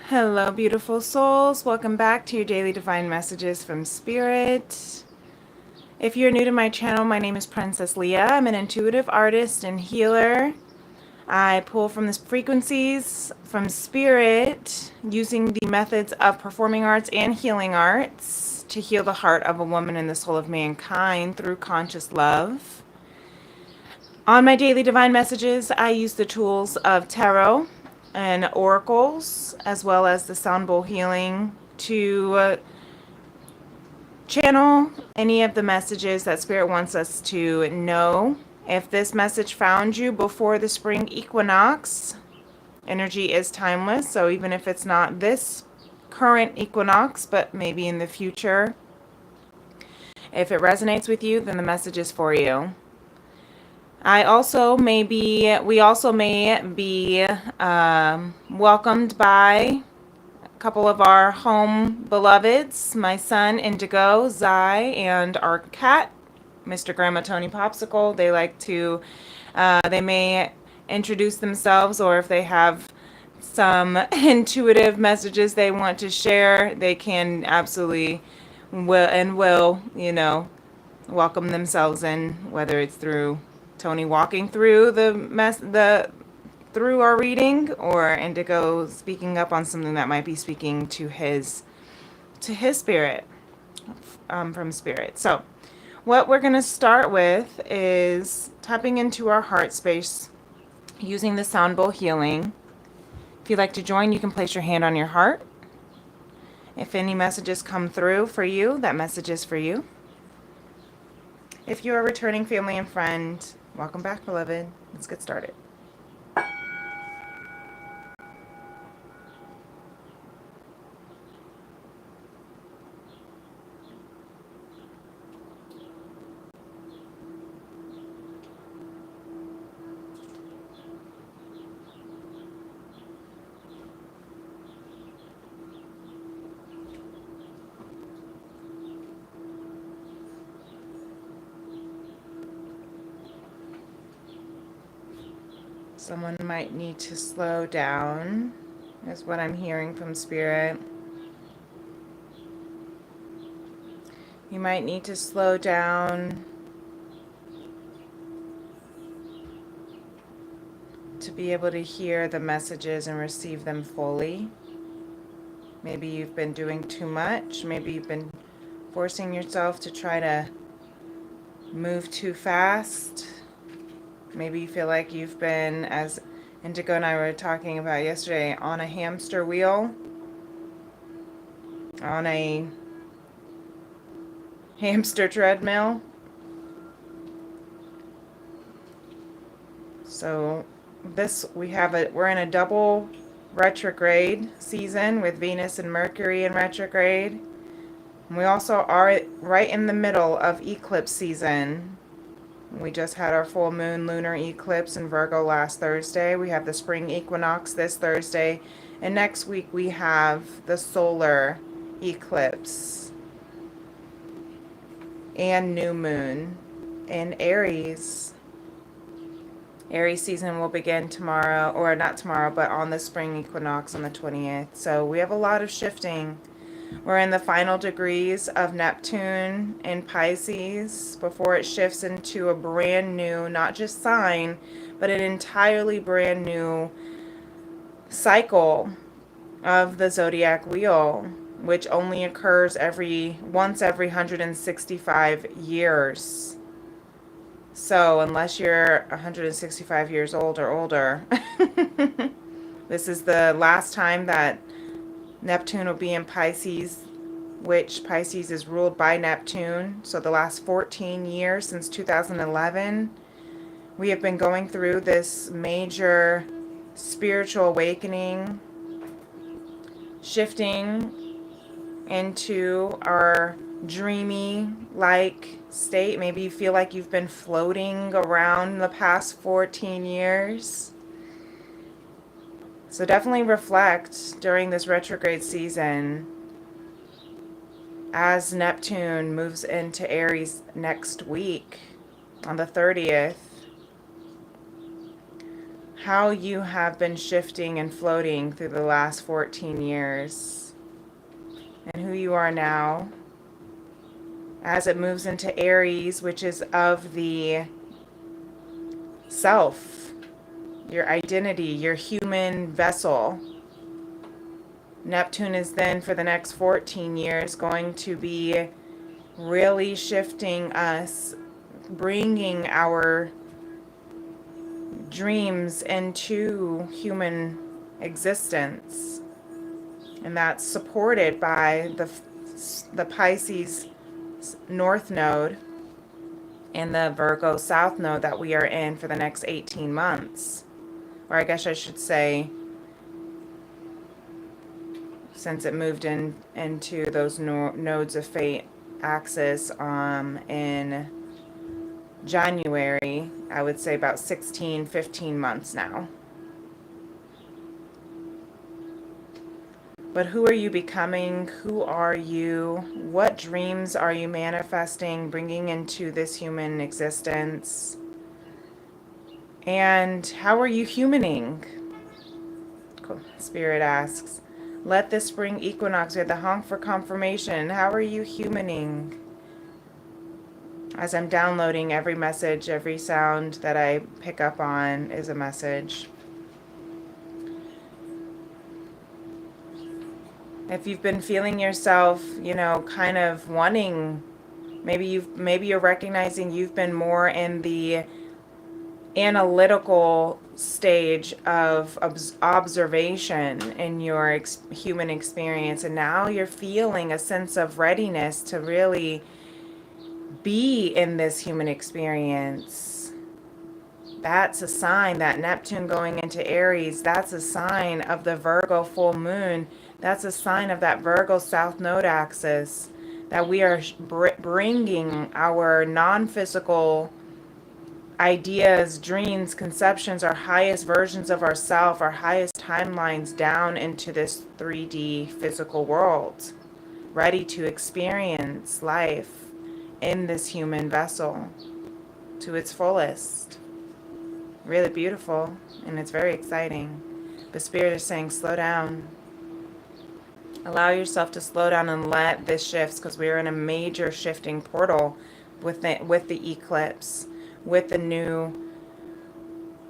Hello, beautiful souls. Welcome back to your daily divine messages from Spirit. If you're new to my channel, my name is Princess Leah. I'm an intuitive artist and healer. I pull from the frequencies from Spirit using the methods of performing arts and healing arts to heal the heart of a woman and the soul of mankind through conscious love. On my daily divine messages, I use the tools of tarot and oracles, as well as the sound bowl healing to channel any of the messages that Spirit wants us to know. If this message found you before the spring equinox, energy is timeless, so even if it's not this current equinox, but maybe in the future, if it resonates with you, then the message is for you. We also may be welcomed by a couple of our home beloveds, my son Indigo, Zai, and our cat, Mr. Grandma Tony Popsicle. They may introduce themselves, or if they have some intuitive messages they want to share, they can absolutely will welcome themselves in, whether it's through Tony walking through through our reading, or Indigo speaking up on something that might be speaking to his spirit, from Spirit. So what we're going to start with is tapping into our heart space using the sound bowl healing. If you'd like to join, you can place your hand on your heart. If any messages come through for you, that message is for you. If you're a returning family and friend, welcome back, beloved. Let's get started. Someone might need to slow down, is what I'm hearing from Spirit. You might need to slow down to be able to hear the messages and receive them fully. Maybe you've been doing too much. Maybe you've been forcing yourself to try to move too fast. Maybe you feel like you've been, as Indigo and I were talking about yesterday, on a hamster wheel, on a hamster treadmill. So we're in a double retrograde season with Venus and Mercury in retrograde. And we also are right in the middle of eclipse season. We just had our full moon lunar eclipse in Virgo last Thursday. We have the spring equinox this Thursday. And next week we have the solar eclipse and new moon in Aries. Aries season will begin tomorrow, or not tomorrow, but on the spring equinox on the 20th. So we have a lot of shifting. We're in the final degrees of Neptune in Pisces before it shifts into a brand new, not just sign, but an entirely brand new cycle of the zodiac wheel, which only occurs once every 165 years. So unless you're 165 years old or older, this is the last time that Neptune will be in Pisces, which Pisces is ruled by Neptune. So the last 14 years, since 2011, we have been going through this major spiritual awakening, shifting into our dreamy-like state. Maybe you feel like you've been floating around the past 14 years. So definitely reflect during this retrograde season as Neptune moves into Aries next week on the 30th. how you have been shifting and floating through the last 14 years and who you are now as it moves into Aries, which is of the self, your identity, your human vessel. Neptune is then for the next 14 years going to be really shifting us, bringing our dreams into human existence. And that's supported by the Pisces North Node and the Virgo South Node that we are in for the next 18 months. Or I guess I should say, since it moved into those nodes of fate axis in January, I would say about 16, 15 months now. But who are you becoming? Who are you? What dreams are you manifesting, bringing into this human existence? And how are you humaning? Cool. Spirit asks, let this spring equinox, we have the honk for confirmation. How are you humaning? As I'm downloading every message, every sound that I pick up on is a message. If you've been feeling yourself, kind of wanting, maybe you're recognizing you've been more in the analytical stage of observation in your human experience, and now you're feeling a sense of readiness to really be in this human experience. That's a sign that Neptune going into Aries, that's a sign of the Virgo full moon. That's a sign of that Virgo South Node axis, that we are bringing our non-physical ideas, dreams, conceptions, our highest versions of ourself, our highest timelines down into this 3D physical world, ready to experience life in this human vessel to its fullest. Really beautiful, and it's very exciting. But Spirit is saying, slow down. Allow yourself to slow down and let this shift, because we are in a major shifting portal with the eclipse, with the new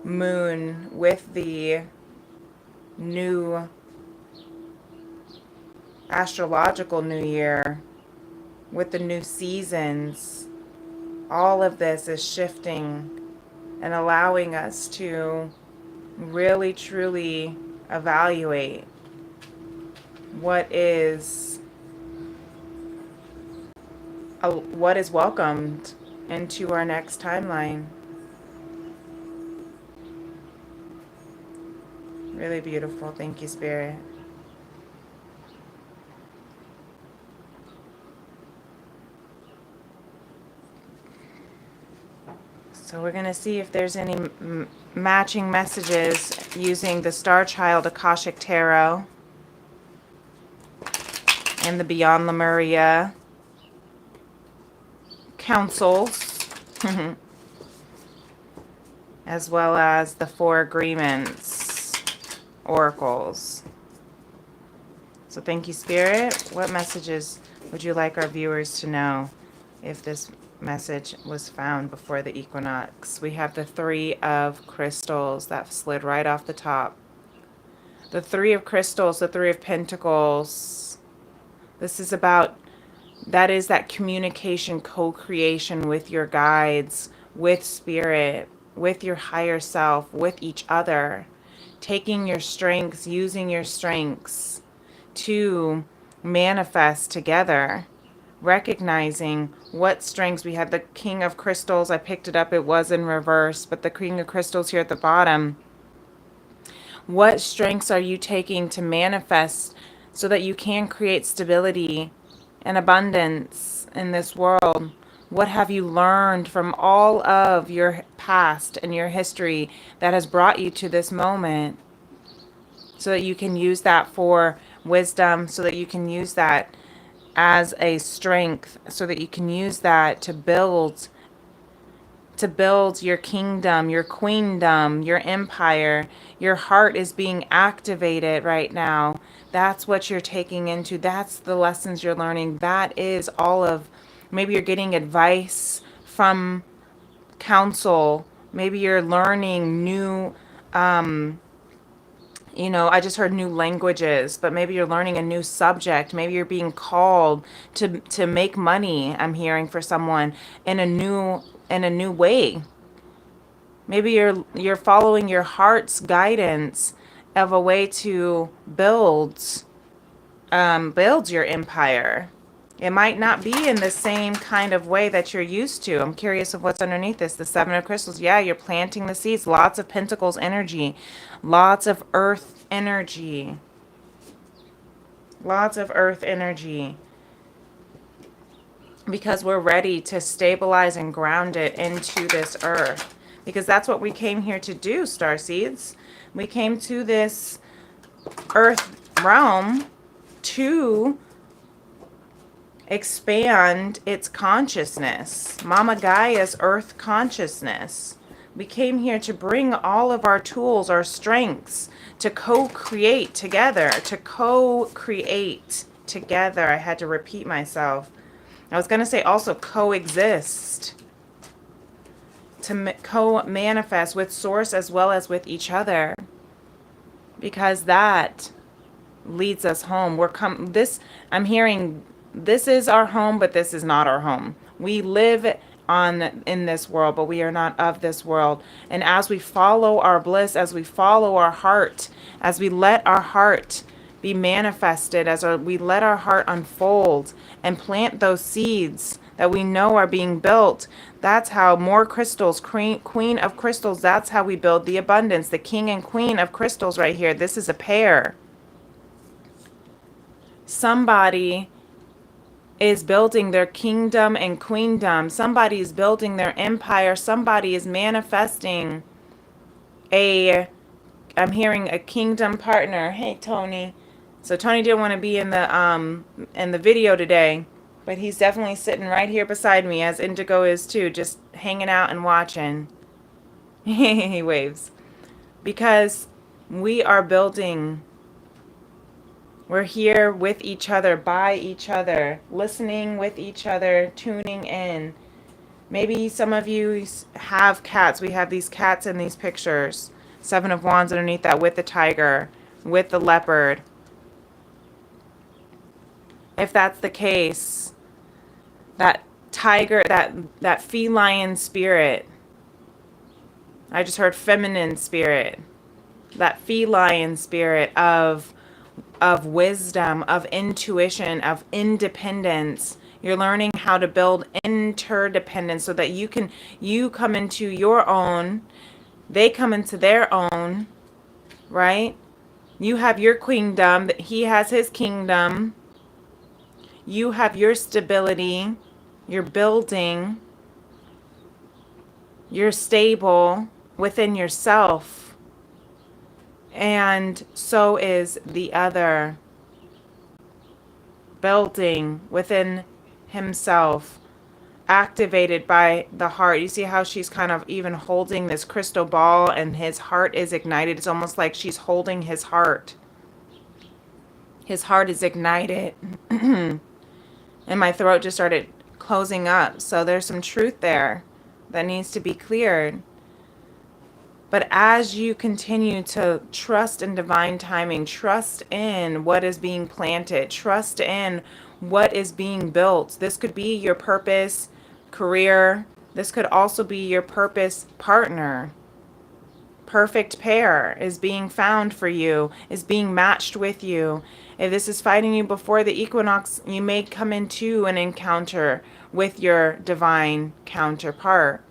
moon, with the new astrological new year, with the new seasons. All of this is shifting and allowing us to really truly evaluate what is welcomed into our next timeline. Really beautiful. Thank you, Spirit. So we're going to see if there's any matching messages using the Star Child Akashic Tarot and the Beyond Lemuria councils, as well as the Four Agreements oracles. So thank you, Spirit. What messages would you like our viewers to know if this message was found before the equinox? We have the Three of Crystals that slid right off the top. The Three of Crystals, the Three of Pentacles. This is about, that is that communication, co-creation with your guides, with Spirit, with your higher self, with each other. Taking your strengths, using your strengths to manifest together. Recognizing what strengths we had. The King of Crystals, I picked it up, it was in reverse, but the King of Crystals here at the bottom. What strengths are you taking to manifest so that you can create stability and abundance in this world? What have you learned from all of your past and your history that has brought you to this moment, so that you can use that for wisdom, so that you can use that as a strength, so that you can use that to build to build your kingdom, your queendom, your empire. Your heart is being activated right now. That's what you're taking into. That's the lessons you're learning. That is all of, maybe you're getting advice from counsel. Maybe you're learning new, I just heard new languages, but maybe you're learning a new subject. Maybe you're being called to make money. I'm hearing for someone in a new way. Maybe you're following your heart's guidance of a way to build your empire. It might not be in the same kind of way that you're used to. I'm curious of what's underneath this. The Seven of Crystals. Yeah, you're planting the seeds. Lots of Pentacles energy. Lots of Earth energy. Lots of Earth energy. Because we're ready to stabilize and ground it into this Earth. Because that's what we came here to do, Starseeds. We came to this Earth realm to expand its consciousness. Mama Gaia's Earth consciousness. We came here to bring all of our tools, our strengths, to co-create together. To co-create together. I had to repeat myself. I was going to say also coexist. To co-manifest with Source as well as with each other. Because that leads us home. I'm hearing this is our home, but this is not our home. We live in this world, but we are not of this world. And as we follow our bliss, as we follow our heart, as we let our heart be manifested, we let our heart unfold and plant those seeds that we know are being built, that's how more crystals, queen of crystals, that's how we build the abundance. The king and queen of crystals right here. This is a pair. Somebody is building their kingdom and queendom. Somebody is building their empire. Somebody is manifesting I'm hearing a kingdom partner. Hey, Tony. So Tony didn't want to be in the video today, but he's definitely sitting right here beside me, as Indigo is too, just hanging out and watching. He waves. Because we are building. We're here with each other, by each other, listening with each other, tuning in. Maybe some of you have cats. We have these cats in these pictures. Seven of Wands underneath that, with the tiger, with the leopard. If that's the case, that tiger, that feline spirit. I just heard feminine spirit. That feline spirit of wisdom, of intuition, of independence. You're learning how to build interdependence so that you come into your own, they come into their own, right? You have your queendom, he has his kingdom. You have your stability, you're building, you're stable within yourself. And so is the other, building within himself, activated by the heart. You see how she's kind of even holding this crystal ball and his heart is ignited. It's almost like she's holding his heart. His heart is ignited. And my throat just started closing up. So there's some truth there that needs to be cleared. But as you continue to trust in divine timing, trust in what is being planted, trust in what is being built. This could be your purpose, career. This could also be your purpose partner. Perfect pair is being found for you, is being matched with you. If this is fighting you before the equinox, you may come into an encounter with your divine counterpart.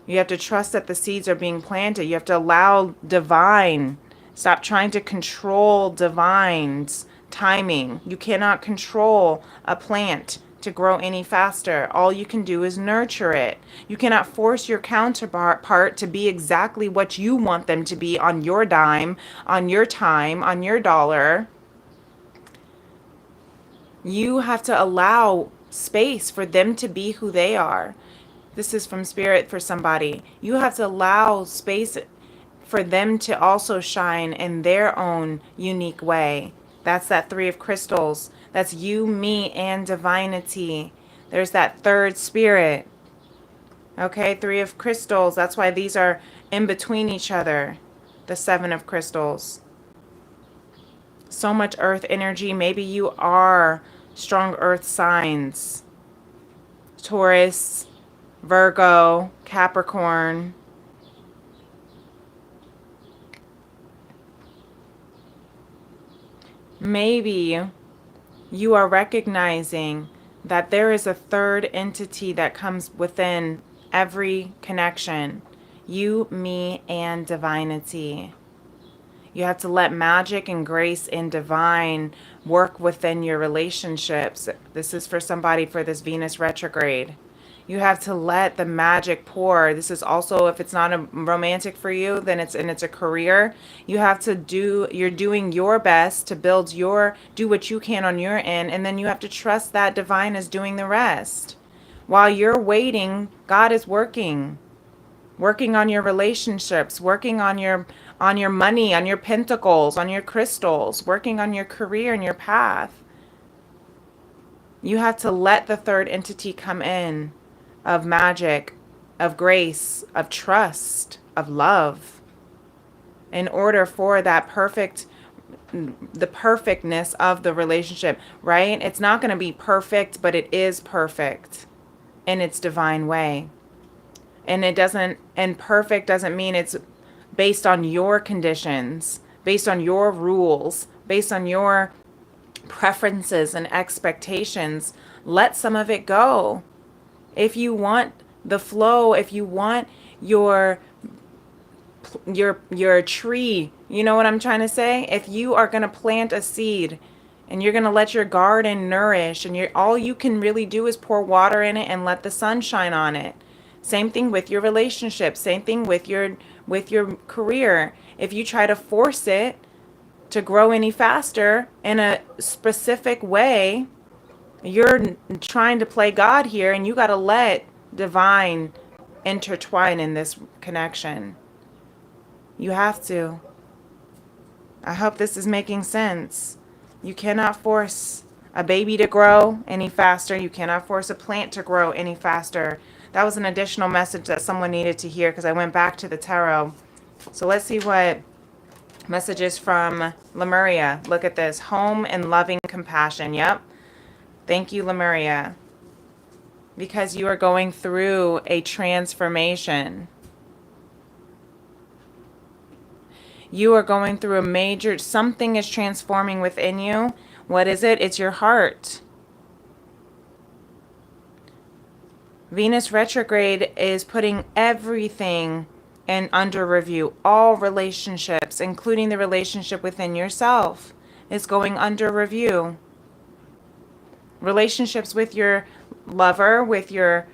You have to trust that the seeds are being planted. You have to allow divine. Stop trying to control divine's timing. You cannot control a plant to grow any faster. All you can do is nurture it. You cannot force your counterpart to be exactly what you want them to be on your dime, on your time, on your dollar. You have to allow space for them to be who they are. This is from Spirit for somebody. You have to allow space for them to also shine in their own unique way. That's that Three of Crystals. That's you, me, and divinity. There's that third spirit. Okay, Three of Crystals. That's why these are in between each other. The Seven of Crystals. So much earth energy. Maybe you are strong earth signs. Taurus, Virgo, Capricorn. Maybe you are recognizing that there is a third entity that comes within every connection. You, me, and divinity. You have to let magic and grace and divine work within your relationships. This is for somebody for this Venus retrograde. You have to let the magic pour. This is also, if it's not a romantic for you, then it's a career. You have to you're doing your best to do what you can on your end, and then you have to trust that divine is doing the rest. While you're waiting, God is working on your relationships, working on your money, on your pentacles, on your crystals, working on your career and your path. You have to let the third entity come in of magic, of grace, of trust, of love in order for the perfectness of the relationship, right? It's not going to be perfect, but it is perfect in its divine way. And perfect doesn't mean it's based on your conditions, based on your rules, based on your preferences and expectations. Let some of it go. If you want the flow, if you want your tree, you know what I'm trying to say? If you are going to plant a seed and you're going to let your garden nourish, and all you can really do is pour water in it and let the sun shine on it. Same thing with your relationship, same thing with your career. If you try to force it to grow any faster in a specific way, you're trying to play God here, and you got to let divine intertwine in this connection. You have to. I hope this is making sense. You cannot force a baby to grow any faster. You cannot force a plant to grow any faster. That was an additional message that someone needed to hear because I went back to the tarot. So let's see what messages from Lemuria. Look at this. Home and loving compassion. Yep. Thank you, Lemuria. Because you are going through a transformation. You are going through something is transforming within you. What is it? It's your heart. Venus retrograde is putting everything under review. All relationships, including the relationship within yourself, is going under review. Relationships with your lover, with your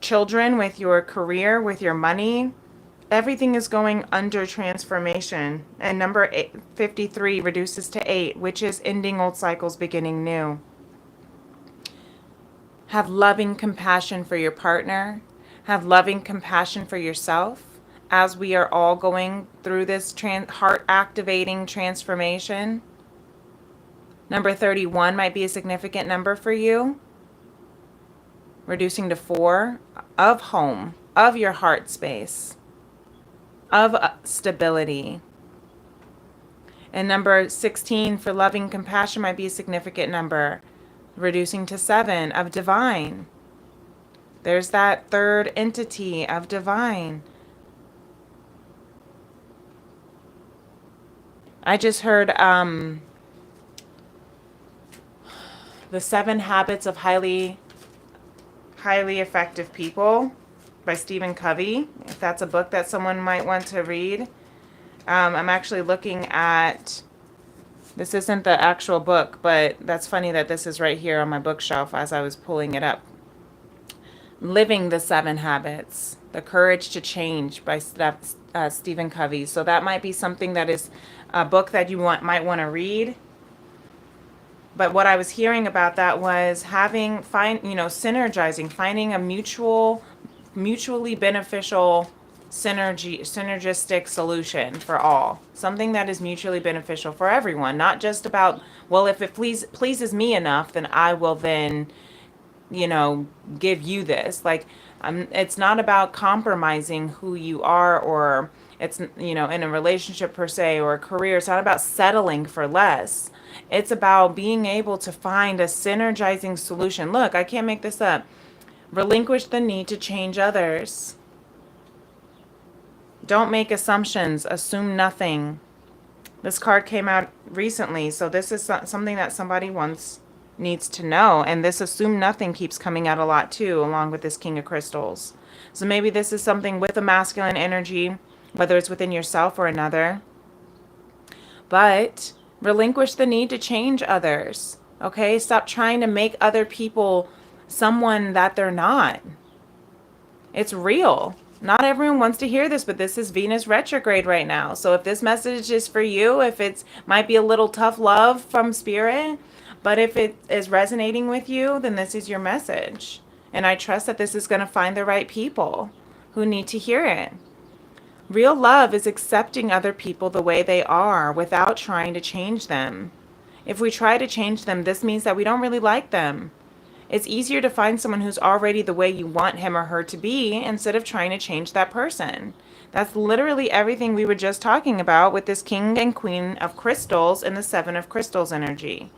children, with your career, with your money. Everything is going under transformation. And number 53 reduces to 8, which is ending old cycles, beginning new. Have loving compassion for your partner. Have loving compassion for yourself as we are all going through this heart-activating transformation. Number 31 might be a significant number for you. Reducing to 4 of home, of your heart space, of stability. And number 16 for loving compassion might be a significant number. Reducing to 7 of divine. There's that third entity of divine. I just heard The 7 Habits of Highly Effective People by Stephen Covey, if that's a book that someone might want to read. I'm actually looking at, this isn't the actual book, but that's funny that this is right here on my bookshelf as I was pulling it up. Living the 7 Habits, The Courage to Change by Stephen Covey. So that might be something that is a book that you might want to read. But what I was hearing about that was synergizing, finding a mutual mutually beneficial synergistic solution for all. Something that is mutually beneficial for everyone, not just about, well, if it pleases me enough, then I will then, you know, give you this. Like, it's not about compromising who you are, or it's, you know, in a relationship per se or a career. It's not about settling for less. It's about being able to find a synergizing solution. Look, I can't make this up. Relinquish the need to change others. Don't make assumptions. Assume nothing. This card came out recently, so this is something that somebody needs to know. And this assume nothing keeps coming out a lot too, along with this King of Crystals. So maybe this is something with a masculine energy, whether it's within yourself or another. But relinquish the need to change others. Okay? Stop trying to make other people someone that they're not. It's real. Not everyone wants to hear this, but this is Venus retrograde right now. So if this message is for you, if it's might be a little tough love from spirit, but if it is resonating with you, then this is your message. And I trust that this is going to find the right people who need to hear it. Real love is accepting other people the way they are without trying to change them. If we try to change them, this means that we don't really like them. It's easier to find someone who's already the way you want him or her to be instead of trying to change that person. That's literally everything we were just talking about with this King and Queen of Crystals and the Seven of Crystals energy.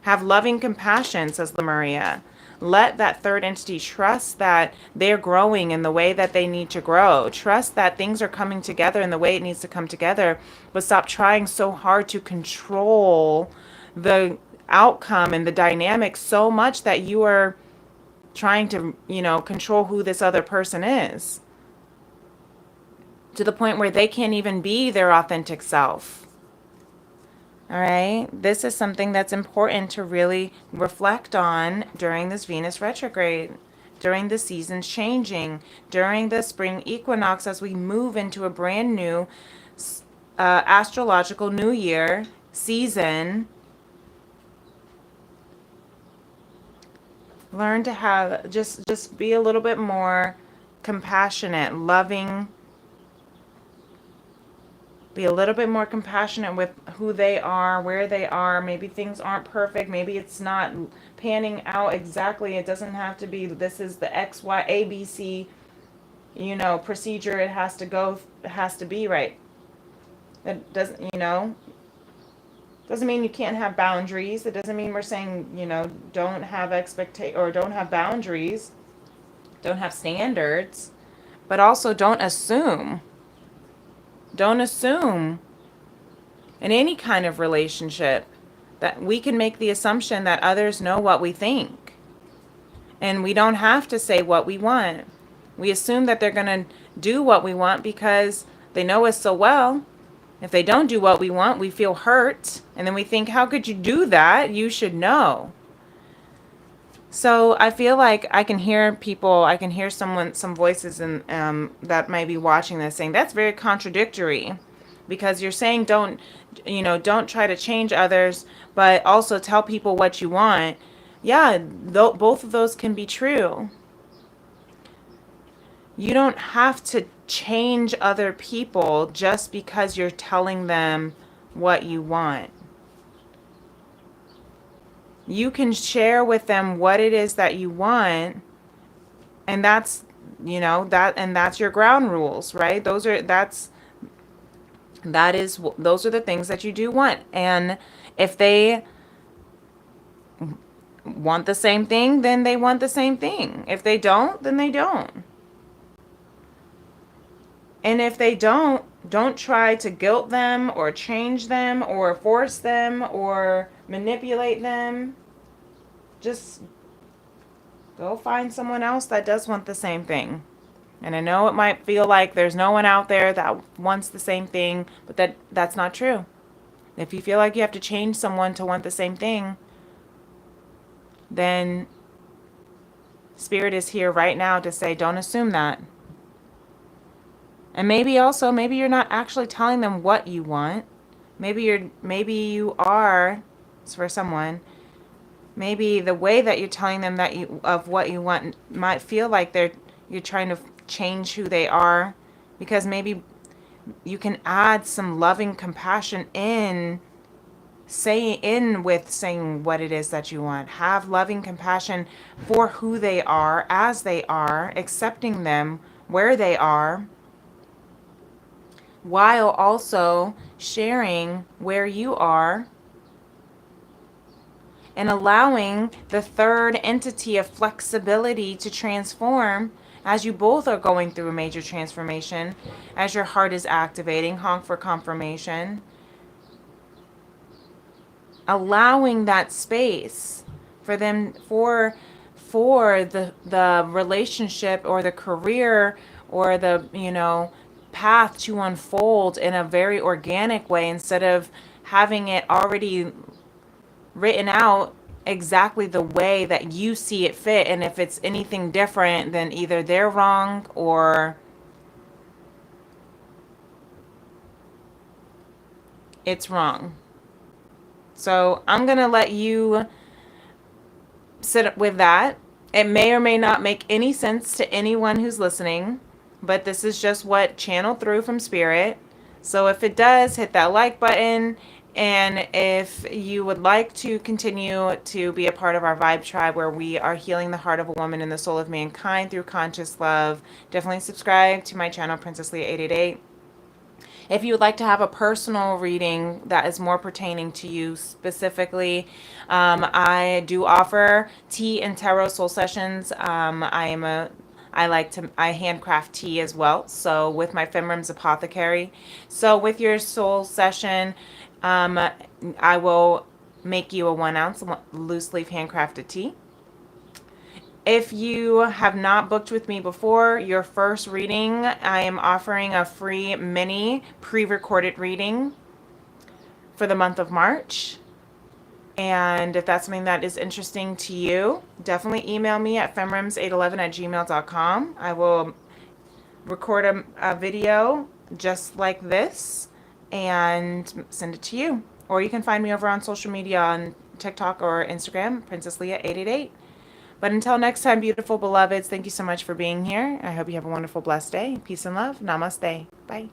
Have loving compassion, says Lemuria. Let that third entity trust that they're growing in the way that they need to grow. Trust that things are coming together in the way it needs to come together. But stop trying so hard to control the outcome and the dynamic so much that you are trying to, you know, control who this other person is, to the point where they can't even be their authentic self. All right, this is something that's important to really reflect on during this Venus retrograde, during the seasons changing, during the spring equinox, as we move into a brand new astrological new year season. Learn to have, just be a little bit more compassionate, loving. Be a little bit more compassionate with who they are, where they are. Maybe things aren't perfect. Maybe it's not panning out exactly. It doesn't have to be, this is the X, Y, A, B, C, you know, procedure. It has to be right. It doesn't, you know, doesn't mean you can't have boundaries. It doesn't mean we're saying, you know, don't have or don't have boundaries, don't have standards, but also don't assume. Don't assume in any kind of relationship that we can make the assumption that others know what we think. And we don't have to say what we want. We assume that they're going to do what we want because they know us so well. If they don't do what we want, we feel hurt. And then we think, how could you do that? You should know. So I feel like I can hear people, I can hear some voices in, that might be watching this saying, that's very contradictory. Because you're saying don't try to change others, but also tell people what you want. Yeah, both of those can be true. You don't have to change other people just because you're telling them what you want. You can share with them what it is that you want, and that's, you know, that's your ground rules, right? Those are the things that you do want. And if they want the same thing, then they want the same thing. If they don't, then they don't. And if they don't try to guilt them or change them or force them or manipulate them. Just go find someone else that does want the same thing. And I know it might feel like there's no one out there that wants the same thing, but that's not true. If you feel like you have to change someone to want the same thing, then Spirit is here right now to say, don't assume that. And maybe you're not actually telling them what you want. Maybe you are, for someone, maybe the way that you're telling them of what you want might feel like you're trying to change who they are, because maybe you can add some loving compassion in with saying what it is that you want. Have loving compassion for who they are, as they are, accepting them where they are, while also sharing where you are, and allowing the third entity of flexibility to transform as you both are going through a major transformation, as your heart is activating. Honk for confirmation. Allowing that space for them, for the relationship or the career or the, you know, path to unfold in a very organic way, instead of having it already written out exactly the way that you see it fit. And if it's anything different, then either they're wrong or it's wrong. So I'm going to let you sit with that. It may or may not make any sense to anyone who's listening, but this is just what channeled through from Spirit. So if it does, hit that like button. And if you would like to continue to be a part of our Vibe Tribe, where we are healing the heart of a woman and the soul of mankind through conscious love, definitely subscribe to my channel, Princess Leah 888. If you would like to have a personal reading that is more pertaining to you specifically, I do offer tea and tarot soul sessions. I handcraft tea as well. So with my FemRems apothecary. So with your soul session, I will make you a 1 ounce loose leaf handcrafted tea. If you have not booked with me before, your first reading, I am offering a free mini pre-recorded reading for the month of March. And if that's something that is interesting to you, definitely email me at femrems811@gmail.com. I will record a video just like this and send it to you. Or you can find me over on social media on TikTok or Instagram, Princess Leah 888. But until next time, beautiful beloveds, thank you so much for being here. I hope you have a wonderful, blessed day. Peace and love. Namaste. Bye.